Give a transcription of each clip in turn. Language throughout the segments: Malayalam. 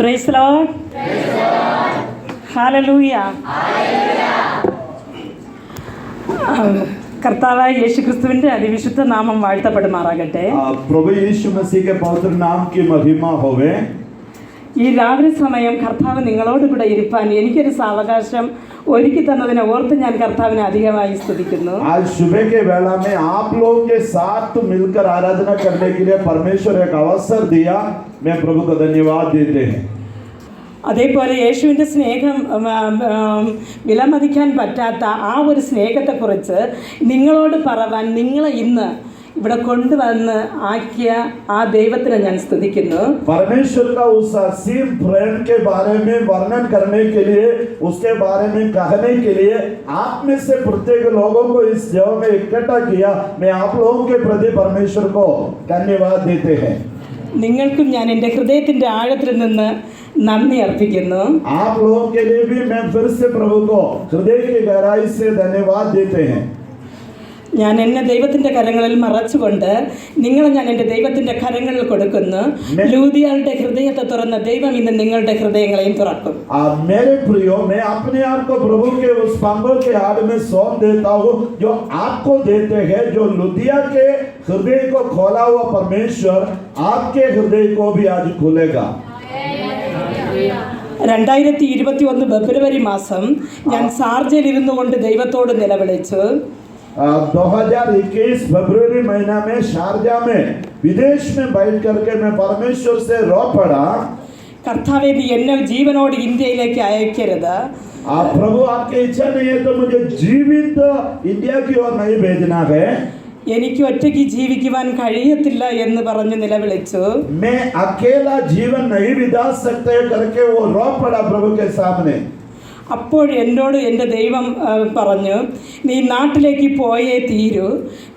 Praise the Lord. Hallelujah. കർത്താവായ യേശുക്രിസ്തുവിന്റെ അതിവിശുദ്ധ നാമം വാഴ്ത്തപ്പെടുമാറാകട്ടെ. प्रभु यीशु मसीह के पवित्र नाम की महिमा होवे. ഈ രാവിലെ സമയം കർത്താവ് നിങ്ങളോട് കൂടെ ഇരിപ്പാൻ എനിക്കൊരു സാവകാശം ഒരുക്കി തന്നതിനെ ഓർത്ത് ഞാൻ കർത്താവിനെ അധികമായി സ്തുതിക്കുന്നു. आज सुबह के वेला में आप लोग के साथ मिलकर आराधना करने के लिए परमेश्वर एक अवसर दिया. मैं प्रभु को धन्यवाद देते हैं. അതേപോലെ യേശുവിൻ്റെ സ്നേഹം വിലമതിക്കാൻ പറ്റാത്ത ആ ഒരു സ്നേഹത്തെക്കുറിച്ച് നിങ്ങളോട് പറവാൻ നിങ്ങളെ ഇന്ന് ഇവിടെ കൊണ്ടുവന്ന് ആക്കിയ ആ ദൈവത്തിനെ ഞാൻ സ്തുതിക്കുന്നു. परमेश्वर का उस असीम प्रेम के बारे में वर्णन करने के लिए, उसके बारे में कहने के लिए आप में से प्रत्येक लोगों को इस जगह में इकट्ठा किया. मैं आप लोगों के प्रति परमेश्वर को धन्यवाद देते हैं. നിങ്ങൾക്കും ഞാൻ എൻ്റെ ഹൃദയത്തിൻ്റെ ആഴത്തിൽ നിന്ന് നന്ദി അർപ്പിക്കുന്നു. आप लोगों के लिए भी मैं फिर से प्रभु को हृदय की गहराई से धन्यवाद देते हैं. ഞാൻ എന്നെ ദൈവത്തിൻ്റെ കരങ്ങളിൽ മറച്ചുകൊണ്ട് നിങ്ങളെ ഞാൻ എൻ്റെ ദൈവത്തിൻ്റെ കരങ്ങളിൽ കൊടുക്കുന്നു. ലൂദിയാളുടെ ഹൃദയത്തെ തുറന്ന ദൈവം ഇന്ന് നിങ്ങളുടെ ഹൃദയങ്ങളെയും തുറക്കും. मेरे प्रियो, मैं अपने आप को प्रभु के उस पंगों के हाथ में सौंप देता हूँ जो आपको देते हैं. जो लुदिया के हृदय को खोला हुआ परमेश्वर आपके हृदय को भी आज खोलेगा. 2021 ഫെബ്രുവരി മാസം ഞാൻ ഷാർജയിൽ ഇരുന്നു കൊണ്ട് ദൈവത്തോട് നിലവിളിച്ചു. 2021 फरवरी महीना में शारजा में विदेश में बैठ करके मैं परमेश्वर से रो पड़ा. കർത്താവേ, നീ എന്നെ ജീവനോട് ഇന്ത്യയിലേക്ക് അയക്കരുത്. प्रभु आपकी इच्छा नहीं है तो मुझे जीवित इंडिया की ओर नहीं भेजना है. എനിക്ക് ഒറ്റയ്ക്ക് ജീവിക്കുവാൻ കഴിയത്തില്ല എന്ന് പറഞ്ഞ് നിലവിളിച്ചു. मैं अकेला जीवन नहीं बिता सकते करके वो रो पड़ा प्रभु के सामने. അപ്പോൾ എന്നോട് എൻ്റെ ദൈവം പറഞ്ഞു, നീ നാട്ടിലേക്ക് പോയേ തീരൂ,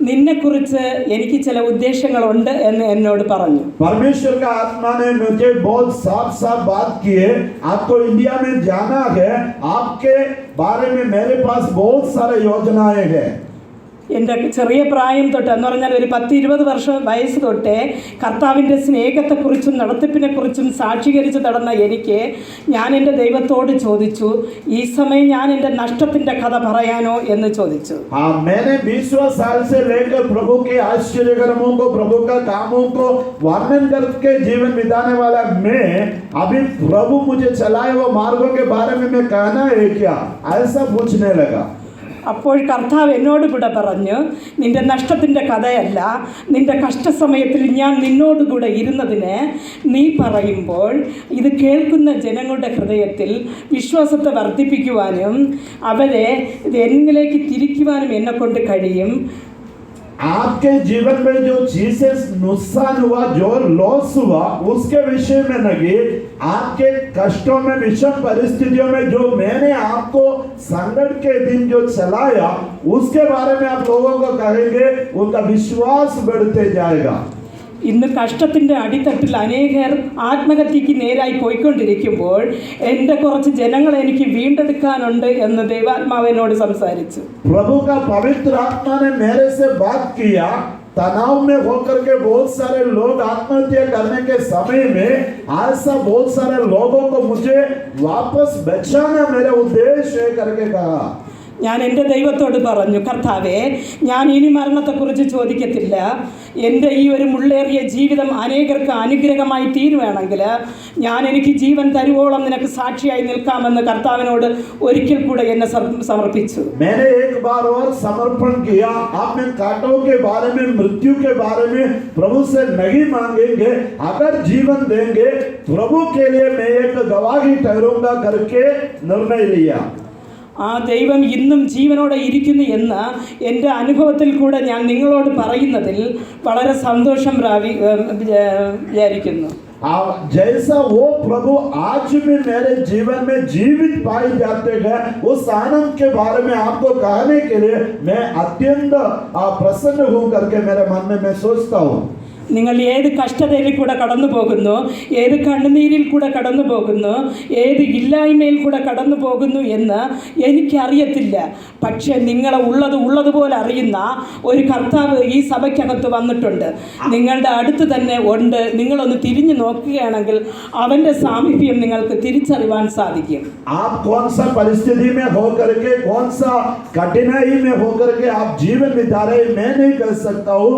നിന്നെക്കുറിച്ച് എനിക്ക് ചില ഉദ്ദേശങ്ങളുണ്ട് എന്ന് എന്നോട് പറഞ്ഞു. परमेश्वर का आत्मा ने मुझे बहुत साफ साफ बात की है. आपको इंडिया में जाना है. आपके बारे में मेरे पास बहुत सारे योजनाएं हैं. എൻ്റെ ചെറിയ പ്രായം തൊട്ട് എന്ന് പറഞ്ഞാൽ ഒരു 10-20 വർഷം വയസ്സ് തൊട്ടേ കർത്താവിൻ്റെ സ്നേഹത്തെക്കുറിച്ചും നടത്തിപ്പിനെക്കുറിച്ചും സാക്ഷീകരിച്ച് നടന്ന എനിക്ക് ഞാൻ എൻ്റെ ദൈവത്തോട് ചോദിച്ചു, ഈ സമയം ഞാൻ എൻ്റെ നഷ്ടത്തിൻ്റെ കഥ പറയാനോ എന്ന് ചോദിച്ചു. मैंने 20 साल से लेकर प्रभु के आश्चर्यकर्मों को, प्रभु का कामों को वर्णन करके जीवन बिताने वाला मैं अभी प्रभु मुझे चलाए वो मार्गों के बारे में मैं कहना है क्या, ऐसा पूछने लगा. അപ്പോൾ കർത്താവ് എന്നോട് കൂടെ പറഞ്ഞു, നിന്റെ നഷ്ടത്തിൻ്റെ കഥയല്ല, നിന്റെ കഷ്ടസമയത്തിൽ ഞാൻ നിന്നോടുകൂടെ ഇരുന്നതിന് നീ പറയുമ്പോൾ ഇത് കേൾക്കുന്ന ജനങ്ങളുടെ ഹൃദയത്തിൽ വിശ്വാസത്തെ വർദ്ധിപ്പിക്കുവാനും അവരെ എന്നിലേക്ക് തിരിക്കുവാനും എന്നെക്കൊണ്ട് കഴിയും. आपके जीवन में जो चीजें नुकसान हुआ, जो लॉस हुआ, उसके विषय में नहीं, आपके कष्टों में, विषम परिस्थितियों में जो मैंने आपको संकट के दिन जो चलाया, उसके बारे में आप लोगों को कहेंगे, उनका विश्वास बढ़ते जाएगा. ഇന്ന് കഷ്ടത്തിൻ്റെ അടിത്തട്ടിൽ അനേകർ ആത്മഹത്യക്ക് നേരായി പോയിക്കൊണ്ടിരിക്കുമ്പോൾ എൻ്റെ കുറച്ച് ജനങ്ങളെ എനിക്ക് വീണ്ടെടുക്കാനുണ്ട് എന്ന് ദൈവാത്മാവിനോട് സംസാരിച്ചു. प्रभु का पवित्र आत्मा ने मेरे से बात किया. तनाव में होकर के बहुत सारे लोग आत्महत्या करने के समय में ऐसा बहुत सारे लोगों को मुझे वापस बचाना मेरा उद्देश्य है करके कहा. ഞാൻ എൻ്റെ ദൈവത്തോട് പറഞ്ഞു, കർത്താവേ, ഞാൻ ഇനി മരണത്തെക്കുറിച്ച് ചോദിക്കത്തില്ല. എൻ്റെ ഈ ഒരു മുള്ളേറിയ ജീവിതം അനേകർക്ക് അനുഗ്രഹമായി തീരുവാണെങ്കിൽ ഞാൻ എനിക്ക് ജീവൻ തരുവോളം നിനക്ക് സാക്ഷിയായി നിൽക്കാമെന്ന് കർത്താവിനോട് ഒരിക്കൽ കൂടെ എന്നെ സമർപ്പിച്ചു. मैंने एक बार और समर्पण किया. आपने कांटों के बारे में, मृत्यु के बारे में प्रभु से नहीं मांगेंगे. अगर जीवन देंगे प्रभु के लिए मैं एक गवाही ठहरूंगा करके निर्णय लिया. ആ ദൈവം ഇന്നും ജീവനോടെ ഇരിക്കുന്നു എന്ന് എൻ്റെ അനുഭവത്തിൽ കൂടെ ഞാൻ നിങ്ങളോട് പറയുന്നതിൽ വളരെ സന്തോഷം വിചാരിക്കുന്നു. जैसा वो प्रभु आज भी मेरे जीवन में जीवित पाए जाते हैं, उस आनंद के बारे में आपको कहने के लिए मैं अत्यंत प्रसन्न हूँ करके मेरे मन में मैं सोचता हूँ. നിങ്ങൾ ഏത് കഷ്ടതയിൽ കൂടെ കടന്നു പോകുന്നു, ഏത് കണ്ണുനീരിൽ കൂടെ കടന്നു പോകുന്നു, ഏത് ഇല്ലായ്മയിൽ കൂടെ കടന്നു പോകുന്നു എന്ന് എനിക്കറിയത്തില്ല. പക്ഷേ നിങ്ങളെ ഉള്ളതുപോലെ അറിയുന്ന ഒരു കർത്താവ് ഈ സഭയ്ക്കകത്ത് വന്നിട്ടുണ്ട്, നിങ്ങളുടെ അടുത്ത് തന്നെ ഉണ്ട്. നിങ്ങളൊന്ന് തിരിഞ്ഞു നോക്കുകയാണെങ്കിൽ അവൻ്റെ സാമീപ്യം നിങ്ങൾക്ക് തിരിച്ചറിയാൻ സാധിക്കും. आप कौन सा परिस्थिति में होकर के, कौन सा कठिनाई में होकर के आप जीवन बिता रहे, मैं नहीं कर सकता हूँ,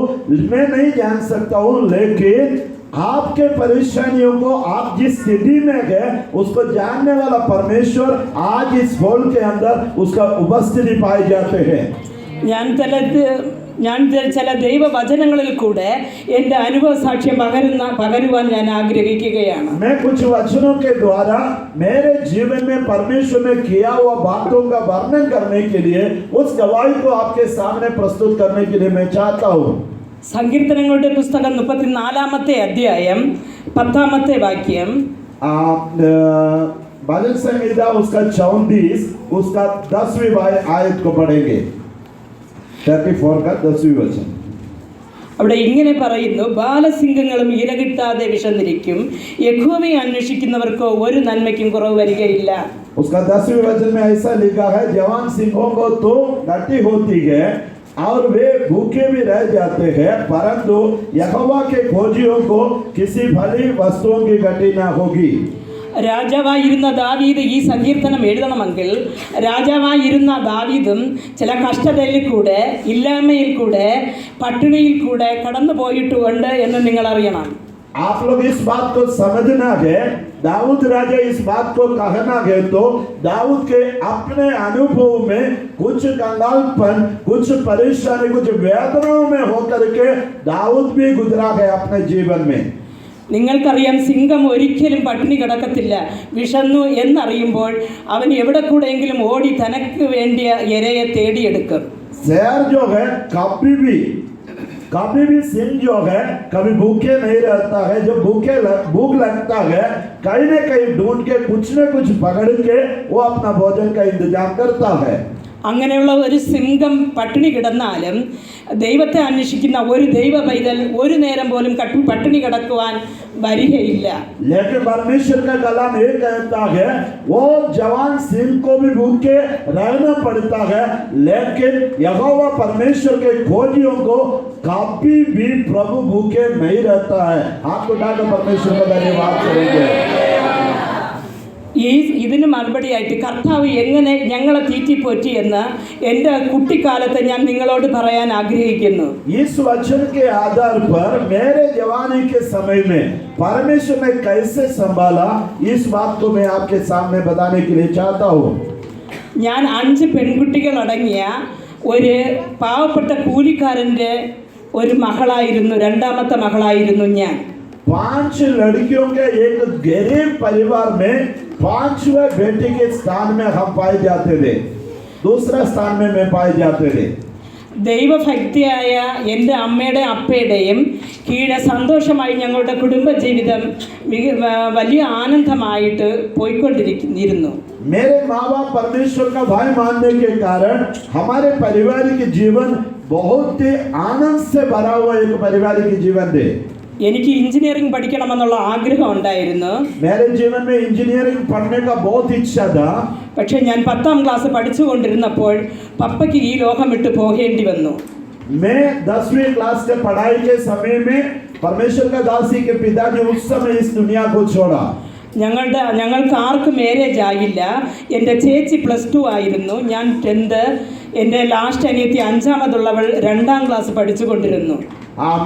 मैं नहीं जान सकता हूँ, लेकिन आपके परेशानियों को, आप जिस स्थिति में है उसको जानने वाला परमेश्वर आज इस हॉल के अंदर उसका उपस्थिति पाए जाते हैं. ഞാൻ ചില ദൈവവചനങ്ങളിൽ കൂടെ എൻ്റെ അനുഭവ സാക്ഷ്യം പകരുവാൻ ഞാൻ ആഗ്രഹിക്കുകയാണ്. मैं कुछ वचनों के द्वारा मेरे जीवन में परमेश्वर ने किया हुआ बातों का वर्णन करने के लिए, उस गवाही को आपके सामने प्रस्तुत करने के लिए मैं चाहता हूँ. സങ്കീർത്തനങ്ങളുടെ പുസ്തകം 34-ാമത്തെ അധ്യായം 10-ാമത്തെ വാക്യം. भजन संहिता उसका 34 उसका 10वीं आयत को पढ़ेंगे. 34 का 10वीं वचन. അവിടെ ഇങ്ങനെ പറയുന്നു, ബാലസിംഹങ്ങളും ഇരകിട്ടാതെ വിശന്നിരിക്കും, യഹോവയെ അന്വേഷിക്കുന്നവർക്ക് ഒരു നന്മയ്ക്കും കുറവ് വരികയില്ല. उसका 10वीं वचन में ऐसा लिखा है, जवान सिंहों को तो घटी होती है और वे भूखे भी रह जाते हैं, परंतु यहोवा के खोजियों को किसी भली वस्तुओं की घटी न होगी. രാജാവായിരുന്ന ദാവീദ് ഈ സങ്കീർത്തനം എഴുതണമെങ്കിൽ രാജാവായിരുന്ന ദാവീദും ചില കഷ്ടതയിൽ കൂടെ, ഇല്ലായ്മയിൽ കൂടെ, പട്ടിണിയിൽ കൂടെ കടന്നു പോയിട്ടുണ്ട് എന്ന് നിങ്ങൾ അറിയണം. आप लोग इस बात को समझना है, दाऊद राजा इस बात को कहना है तो दाऊद के अपने अनुभव में कुछ कंगालपन, कुछ परेशानी, कुछ वेदनाओं में होकर के दाऊद भी गुजरा है अपने जीवन में. നിങ്ങൾക്കറിയാം, സിംഹം ഒരിക്കലും പട്ടിണി കിടക്കത്തില്ല. വിശന്നു എന്നറിയുമ്പോൾ അവൻ എവിടെ കൂടെയെങ്കിലും ഓടി തനക്ക് വേണ്ടിയ ഇരയെ തേടിയെടുക്കും. शेर जो है कभी भी सिंह जो है कभी भूखे नहीं रहता है. जब भूख लगता है कहीं न कहीं ढूंढ के कुछ न कुछ पकड़ के वो अपना भोजन का इंतजाम करता है. അങ്ങനെയുള്ള ഒരു സിംഹം പട്ടിണി കിടന്നാലും ദൈവത്തെ അന്വേഷിക്കുന്ന ഒരു ദൈവ പൈതൽ ഒരു നേരം പോലും പട്ടിണി കിടക്കുവാൻ വരികയില്ല. लेकिन परमेश्वर का कलाम ये कहता है, वो जवान सिंह को भी भूखे रहना पड़ता है, लेकिन यहोवा परमेश्वर के खोजियों को कभी भी प्रभु भूखे नहीं रहता है. आपको डाका परमेश्वर का धन्यवाद करेंगे. ഇതിന് മറുപടിയായിട്ട് കർത്താവ് എങ്ങനെ ഞങ്ങളെ തീറ്റിപ്പോറ്റി എന്ന് എൻ്റെ കുട്ടിക്കാലത്ത് ഞാൻ നിങ്ങളോട് പറയാൻ ആഗ്രഹിക്കുന്നു. इस वचन के आधार पर मेरे जवानी के समय में परमेश्वर ने कैसे संभाला, इस बात को मैं आपके सामने बताने के लिए चाहता हूँ. ഞാൻ 5 പെൺകുട്ടികൾ അടങ്ങിയ ഒരു പാവപ്പെട്ട കൂലിക്കാരൻ്റെ ഒരു മകളായിരുന്നു, രണ്ടാമത്തെ മകളായിരുന്നു ഞാൻ. 5 लड़कियों के एक गरीब परिवार में 5वें बेटे के स्थान में हम पाए जाते थे, दूसरा स्थान में मैं पाए जाते थे. ദൈവഭക്തിയായ എൻ്റെ അമ്മയുടെ അപ്പയുടെയും കീഴെ സന്തോഷമായി ഞങ്ങളുടെ കുടുംബജീവിതം വലിയ ആനന്ദമായിട്ട് പോയിക്കൊണ്ടിരുന്നു. मेरे माँ बाप परमेश्वर का भाई मानने के कारण हमारे पारिवारिक जीवन बहुत ही आनंद से भरा हुआ एक पारिवारिक जीवन थे. എനിക്ക് എഞ്ചിനീയറിംഗ് പഠിക്കണമെന്നുള്ള ആഗ്രഹം ഉണ്ടായിരുന്നു. मेरे जीवन में इंजीनियरिंग पढ़ने का बहुत इच्छा था. പക്ഷേ ഞാൻ 10ാം ക്ലാസ് പഠിച്ചുകൊണ്ടിരുന്നപ്പോൾ പപ്പയ്ക്ക് ഈ ലോകം വിട്ടു പോകേണ്ടി വന്നു. मैं 10वीं क्लास के पढ़ाई के समय में परमेश्वर का दासी के पिताजी उस समय इस दुनिया को छोड़ा. ഞങ്ങൾക്ക് ആർക്കും മാരേജ് ആയില്ല. എൻ്റെ ചേച്ചി +2 ആയിരുന്നു, ഞാൻ 10th, എൻ്റെ ലാസ്റ്റ് അനിയത്തി 5ാമതുള്ളവൾ 2ാം ക്ലാസ് പഠിച്ചുകൊണ്ടിരുന്നു.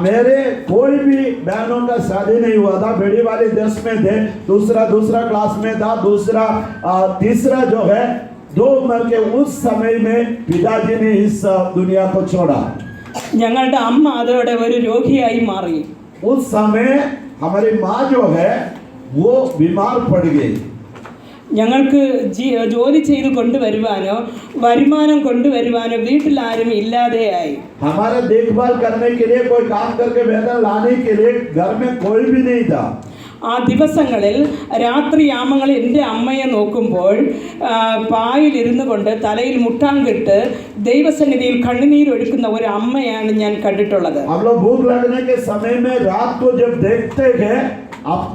मेरे कोई भी बहनों का शादी नहीं हुआ था. बड़ी वाली 10 में थे, दूसरा क्लास में था, तीसरा जो है 2 उम्र के उस समय में पिताजी ने इस दुनिया को छोड़ा. ഞങ്ങളുടെ അമ്മ അതോടെ ഒരു രോഗിയായി മാറി. उस समय हमारी माँ जो है वो बीमार पड़ गई. ഞങ്ങൾക്ക് ജോലി ചെയ്ത് കൊണ്ടുവരുവാനോ വരുമാനം കൊണ്ടുവരുവാനോ വീട്ടിൽ ആരും ഇല്ലാതെയായി. हमारा देखभाल करने के लिए, कोई काम करके वेतन लाने के लिए घर में कोई भी नहीं था. ആ ദിവസങ്ങളിൽ രാത്രിയാമങ്ങൾ എൻ്റെ അമ്മയെ നോക്കുമ്പോൾ പായിലിരുന്നു കൊണ്ട് തലയിൽ മുട്ടാങ്കിട്ട് ദൈവസന്നിധിയിൽ കണ്ണുനീരൊഴുക്കുന്ന ഒരു അമ്മയാണ് ഞാൻ കണ്ടിട്ടുള്ളത്. हम लोग भूख लगने के समय में रात को जब देखते हैं, आप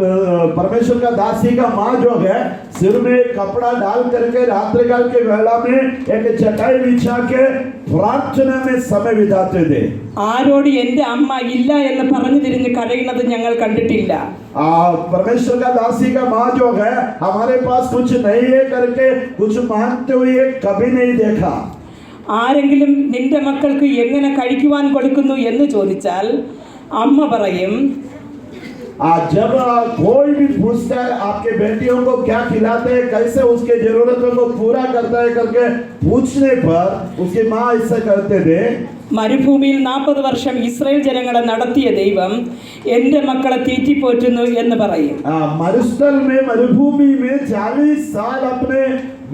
परमेश्वर का दासी का माँ जो है सिर में कपड़ा डाल करके रात्रिकाल के वेला में एक चटाई बिछा के प्रार्थना में समय बिताते थे. ആരോട് എൻ്റെ അമ്മ ഇല്ല എന്ന് പറഞ്ഞു തിരിഞ്ഞ് കരയുന്നത് ഞങ്ങൾ കണ്ടിട്ടില്ല. परमेश्वर का दासी का माँ जो है हमारे पास कुछ नहीं है करके कुछ मांगते हुए कभी नहीं देखा. ആരെങ്കിലും നിന്റെ മക്കൾക്ക് എങ്ങനെ കഴിക്കുവാൻ കൊടുക്കുന്നു എന്ന് ചോദിച്ചാൽ അമ്മ പറയും, जब कोई भी पूछता है आपके बेटियों को क्या खिलाते हैं, कैसे उसके जरूरतों को पूरा करता है करके पूछने पर उसकी माँ ऐसा करते थे. മരുഭൂമിയിൽ 40 വർഷം ഇസ്രായേൽ ജനങ്ങളെ നടത്തിയ ദൈവം എൻ്റെ മക്കളെ തീറ്റിപ്പോറ്റുന്നു എന്ന് പറയും. मरुस्थल में मरुभूमि में 40 साल अपने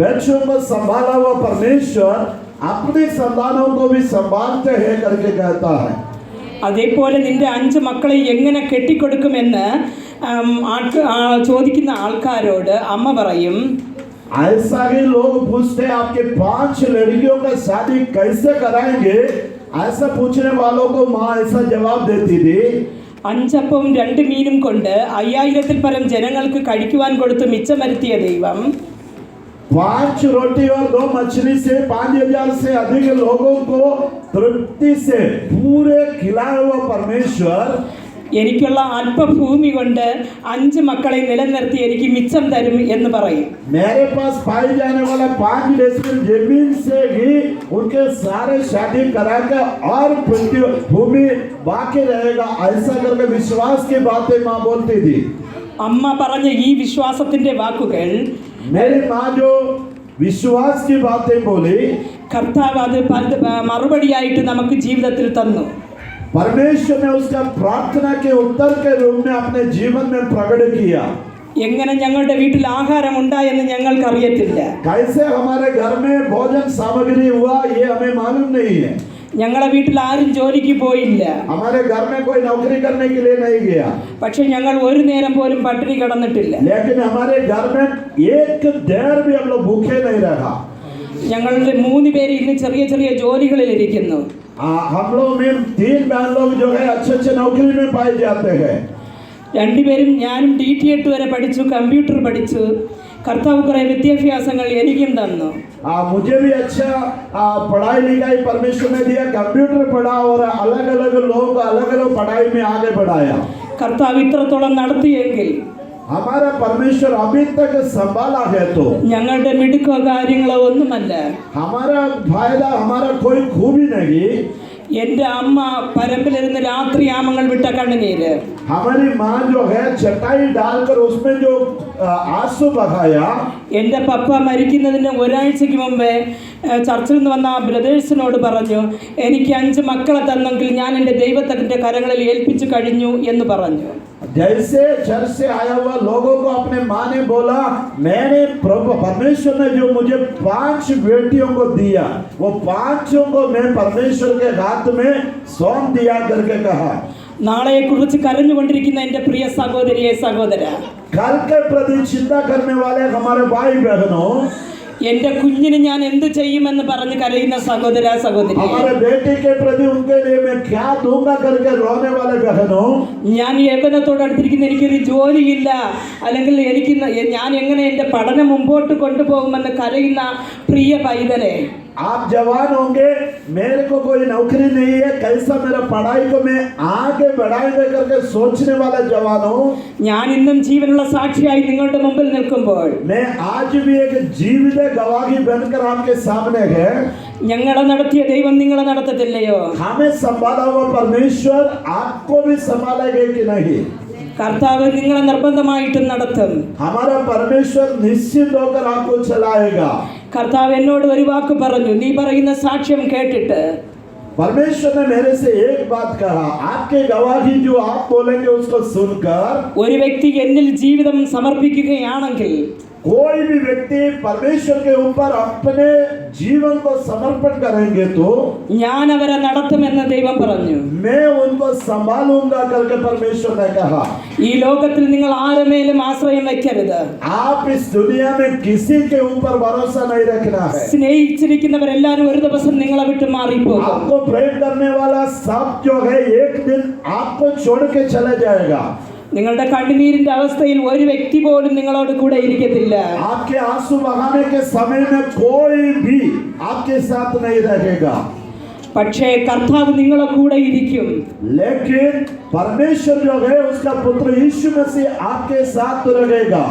बच्चों को संभाला हुआ परमेश्वर अपने संतानों को भी संभालते हैं करके कहता है. അതേപോലെ നിന്റെ 5 മക്കളെ എങ്ങനെ കെട്ടിക്കൊടുക്കുമെന്ന് ചോദിക്കുന്ന ആൾക്കാരോട് അമ്മ പറയും, ऐसा ही लोग पूछते हैं आपके 5 लड़कियों का शादी कैसे कराएंगे, ऐसा पूछने वालों को माँ ऐसा जवाब देती थी. 5 അപ്പവും 2 മീനും കൊണ്ട് 5000-ൽ പരം ജനങ്ങൾക്ക് കഴിക്കുവാൻ കൊടുത്ത് മിച്ചം വരുത്തിയ ദൈവം 5 रोटी और 2 मछली से 5000 से अधिक लोगों को तृप्ति से पूरे खिलाया हुआ परमेश्वर എനിക്കുള്ള അല്പഭൂമി കൊണ്ട് 5 മക്കളെ നിലനിർത്തി എനിക്ക് മിച്ചം തരും എന്ന് പറയും. मेरे पास पाई जाने वाला 5 डेसिमल जमीन से ही उनके सारे शादी करा के और भूमि बाकी रहेगा, ऐसा करके विश्वास की बातें माँ बोलती थी. അമ്മ പറഞ്ഞ ഈ വിശ്വാസത്തിന്റെ വാക്കുകൾ मेरी माँ जो विश्वास की बातें बोली, കർത്താവ് അത് മറുപടിയായിട്ട് നമുക്ക് ജീവിതത്തിൽ തന്നു. परमेश्वर ने उसका प्रार्थना के उत्तर के रूप में अपने जीवन में प्रकट किया. എങ്ങനെ ഞങ്ങളുടെ വീട്ടിൽ ആഹാരം ഉണ്ടായെന്ന് ഞങ്ങൾക്ക് അറിയത്തില്ല. कैसे हमारे घर में भोजन सामग्री हुआ ये हमें मालूम नहीं है. ഞങ്ങളുടെ വീട്ടിൽ ആരും ജോലിക്ക് പോയില്ല. हमारे घर में कोई नौकरी करने के लिए नहीं गया. പക്ഷെ ഞങ്ങൾ ഒരു നേരം പോലും പട്ടിണി കിടന്നിട്ടില്ല. लेकिन हमारे घर में एक देर भी हम लोग भूखे नहीं रहा. ഞങ്ങളുടെ 3 പേര് ഇന്ന് ചെറിയ ചെറിയ ജോലികളിൽ ഇരിക്കുന്നു. हम लोग में 3 बहन लोग जो है अच्छे नौकरी में पाए जाते हैं. 2 പേരും ഞാനും DT8 വരെ പഠിച്ചു, കമ്പ്യൂട്ടർ പഠിച്ചു. കർത്താവ് കുറെ വിദ്യാഭ്യാസങ്ങൾ എനിക്കും തന്നു. मुझे भी अच्छा पढ़ाई लिखाई परमेश्वर ने दिया, कंप्यूटर पढ़ा और अलग अलग लोग अलग अलग पढ़ाई में आगे बढ़ाया. കർത്താവ് ഇത്രത്തോളം നടത്തിയെങ്കിൽ हमारा परमेश्वर अभी तक संभाला है तो ഞങ്ങളുടെ മിടുക്കോ കാര്യങ്ങളോ ഒന്നുമല്ല. हमारा फायदा हमारा कोई खूबी नहीं. എൻ്റെ അമ്മ പരമ്പിലിരുന്ന് രാത്രിയാമങ്ങൾ വിട്ട കണ്ണുനീര്, हमारी माँ जो है चटाई डालकर उसमें जो आंसू बहाया. എൻ്റെ പപ്പ മരിക്കുന്നതിന് ഒരാഴ്ചയ്ക്ക് മുമ്പേ ചർച്ചിൽ നിന്ന് വന്ന ബ്രദേഴ്സിനോട് പറഞ്ഞു, എനിക്ക് 5 മക്കളെ തന്നെങ്കിൽ ഞാൻ എൻ്റെ ദൈവത്തിൻ്റെ കരങ്ങളിൽ ഏൽപ്പിച്ചു കഴിഞ്ഞു എന്ന് പറഞ്ഞു. जैसे चर्च से आया हुआ लोगों को अपने माँ ने बोला, मैंने प्रभु परमेश्वर ने जो मुझे 5 बेटियों को दिया वो 5 को मैं परमेश्वर के हाथ में सौंप दिया करके कहा. നാളെയെക്കുറിച്ച് കരഞ്ഞുകൊണ്ടിരിക്കുന്ന എൻ്റെ പ്രിയ സഹോദരിയെ സഹോദര, कल के प्रति चिंता करने वाले हमारे भाई बहनों, എൻ്റെ കുഞ്ഞിന് ഞാൻ എന്ത് ചെയ്യുമെന്ന് പറഞ്ഞ് കരയുന്ന സഹോദര സഹോദരി, हमारे बेटे के प्रति उनके लिए मैं क्या दूंगा करके रोने वाले बहनों, ഞാൻ യൗവനത്തോടടുത്തിരിക്കുന്ന എനിക്കൊരു ജോലിയില്ല, അല്ലെങ്കിൽ ഞാൻ എങ്ങനെ എൻ്റെ പഠനം മുമ്പോട്ട് കൊണ്ടുപോകുമെന്ന് കരയുന്ന പ്രിയ പൈതലെ, आप जवान होंगे, मेरे को कोई नौकरी नहीं है, कैसा मेरा पढ़ाई को मैं आगे बढ़ाएंगे करके सोचने वाला जवानों, ഞാൻ ഇന്നും ജീവനുള്ള സാക്ഷിയായി നിങ്ങളുടെ മുമ്പിൽ നിൽക്കുമ്പോൾ मैं आज भी एक जीवित गवाही बनकर आपके सामने है. ഞങ്ങളെ നടത്തിയ ദൈവം നിങ്ങളെ നടത്തത്തില്ലയോ? हमें संभाला हुआ परमेश्वर आपको भी संभालेगा कि नहीं? കർത്താവ് നിങ്ങളെ നിർബന്ധമായിട്ടും നടത്തും. हमारा परमेश्वर निश्चित होकर आपको चलाएगा. കർത്താവ് എന്നോട് ഒരു വാക്ക് പറഞ്ഞു, നീ പറയുന്ന സാക്ഷ്യം കേട്ടിട്ട് परमेश्वर ने मेरे से एक बात कहा, आपके गवाही जो आप बोलेंगे उसको सुनकर ഒരു വ്യക്തി എന്നിൽ ജീവിതം സമർപ്പിക്കുകയാണെങ്കിൽ कोई भी व्यक्ति परमेश्वर के ऊपर अपने जीवन को समर्पण करेंगे तो ഞാൻ അവരെ നടത്തുമെന്ന് ദൈവം പറഞ്ഞു. मैं उनको संभालूंगा करके परमेश्वर ने कहा. ഈ ലോകത്തിൽ നിങ്ങൾ ആരുമേലും ആശ്രയം വെക്കരുത്. आप इस दुनिया में किसी के ऊपर भरोसा नहीं रखना है. സ്നേഹിച്ചിരിക്കുന്നവരെല്ലാരും ഒരു ദിവസം നിങ്ങളെ വിട്ട് മാറിപ്പോകും. आपको प्रेम करने वाला सब जो है एक दिन आपको छोड़ के चला जाएगा. നിങ്ങളുടെ കണ്ണുനീരിന്റെ അവസ്ഥയിൽ ഒരു വ്യക്തി പോലും നിങ്ങളോട് കൂടെ ഇരിക്കത്തില്ല. आपके आंसू बहाने के समय में कोई भी आपके साथ नहीं रहेगा. പക്ഷേ കർത്താവ് നിങ്ങളെ കൂടെ ഇരിക്കും. लेकिन परमेश्वर जो है उसका पुत्र यीशु मसीह आपके साथ रहेगा.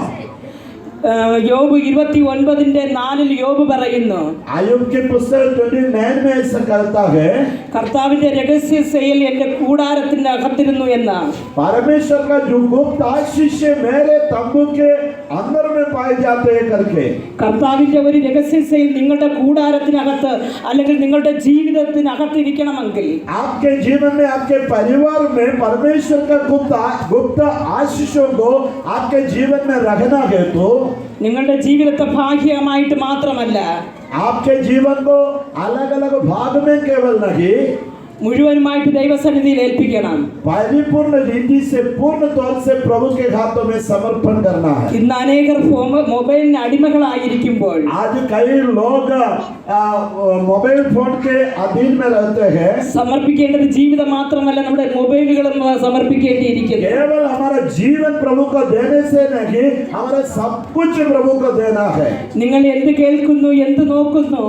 യോബ് 29:4 യോബ് പറയുന്നു, आयुब के पुस्तक 29 में ऐसा कहता है, കർത്താവിന്റെ രഹസ്യ സെയിൽ എന്റെ കൂടാരത്തിന്റെ അകത്തിരുന്നു എന്നാണ്. परमेश्वर का जो गुप्त आशीष मेरे तंबू के अंदर में पाए जाते हैं करके. കർത്താവിന്റെ ഒരു രഹസ്യ സെയിൽ നിങ്ങളുടെ കൂടാരത്തിനകത്ത് അല്ലെങ്കിൽ നിങ്ങളുടെ ജീവിതത്തിനകത്ത് ഇരിക്കണമെങ്കിൽ आपके जीवन में आपके परिवार में परमेश्वर का गुप्त आशीषों को आपके जीवन में रखना है तो നിങ്ങളുടെ ജീവിതത്തെ ഭാഗികമായിട്ട് മാത്രമല്ല, आपके जीवन को अलग अलग भाग में केवल नहीं മുഴുവനുമായിട്ട് ദൈവസന്നിധിയിൽ ഏൽപ്പിക്കണം. परिपूर्ण रीति से पूर्ण तौर से प्रभु के हाथों में समर्पण करना है. ഇന്ന് അനേകർ മൊബൈലിന് അടിമകളായിരിക്കുമ്പോൾ आज कई लोग मोबाइल फोन के अधीन में रहते हैं. സമർപ്പിക്കേണ്ടത് ജീവിതം മാത്രമല്ല, നമ്മുടെ മൊബൈലുകളും സമർപ്പിക്കേണ്ടിയിരിക്കുന്നു. केवल हमारा जीवन प्रभु को देने से नहीं, हमारा सब कुछ प्रभु को देना है. നിങ്ങൾ എന്ത് കേൾക്കുന്നു, എന്ത് നോക്കുന്നു,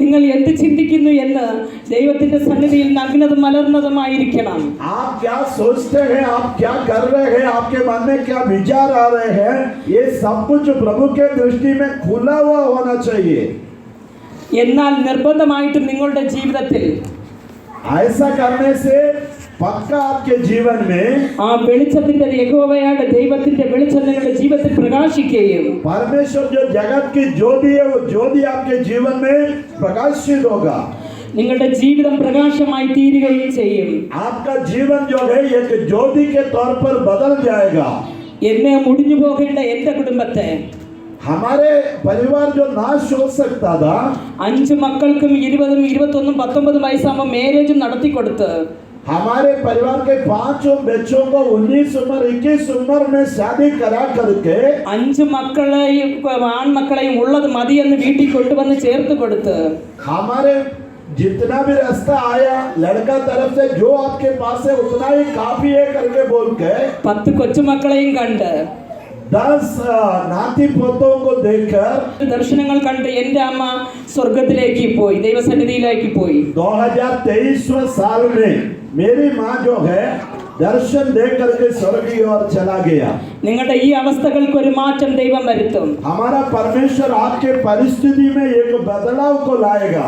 നിങ്ങൾ എന്ത് ചിന്തിക്കുന്നു എന്ന് ദൈവത്തിന്റെ സന്നിധിയിൽ നഗ്നതും മലർന്നതുമായിരിക്കണം. आप क्या सोचते हैं, आप क्या कर रहे हैं, आपके मन में क्या विचार आ रहे हैं, ये सब कुछ प्रभु के दृष्टि में खुला हुआ होना चाहिए. എന്നാൽ നിർബന്ധമായിട്ടും നിങ്ങളുടെ ജീവിതത്തിൽ ऐसा करने से पक्का आपके जीवन में ആ വെളിച്ചത്തിന്റെ യഹോവയായ ദൈവത്തിന്റെ വെളിച്ചം നിങ്ങളുടെ ജീവിതത്തിൽ പ്രകാശിക്കുകയും परमेश्वर जो जगत की ज्योति है वो ज्योति आपके जीवन में प्रकाशित होगा. നിങ്ങളുടെ ജീവിതം പ്രകാശമായി തീരുകയും ചെയ്യും. आपका जीवन जो है एक ज्योति के तौर पर बदल जाएगा. എന്നെ മുടിഞ്ഞു പോകേണ്ട എന്റെ കുടുംബത്തെ हमारे परिवार जो नाश हो सकता था, 5 മക്കൾക്കും 20, 21, 19 വയസ്സാകുമ്പോൾ മാരേജും നടത്തി കൊടുത്ത് हमारे परिवार के 5 बच्चों को 19 उम्र 21 उम्र में शादी करा करके 5 മക്കളെയും ആൺമക്കളെയും ഉള്ളത് മതിയെന്ന് വീട്ടിൽ കൊണ്ടുവന്ന് ചേർത്ത് കൊടുത്ത് हमारे जितना भी रास्ता आया लड़का तरफ से जो आपके पास है उतना ही काफी है करके बोल के 10 കൊച്ചുമക്കളെയും കണ്ട് 10 नाती पोतों को देखकर ദർശനങ്ങൾ കണ്ട് എൻ്റെ അമ്മ സ്വർഗത്തിലേക്ക് പോയി, ദൈവസന്നിധിയിലേക്ക് പോയി. 2023 साल में मेरी माँ जो है दर्शन देख करके स्वर्ग की ओर चला गया. നിങ്ങളുടെ ഈ അവസ്ഥകൾക്ക് ഒരു മാറ്റം ദൈവം വരുത്തും. हमारा परमेश्वर आपके परिस्थिति में एक बदलाव को लाएगा.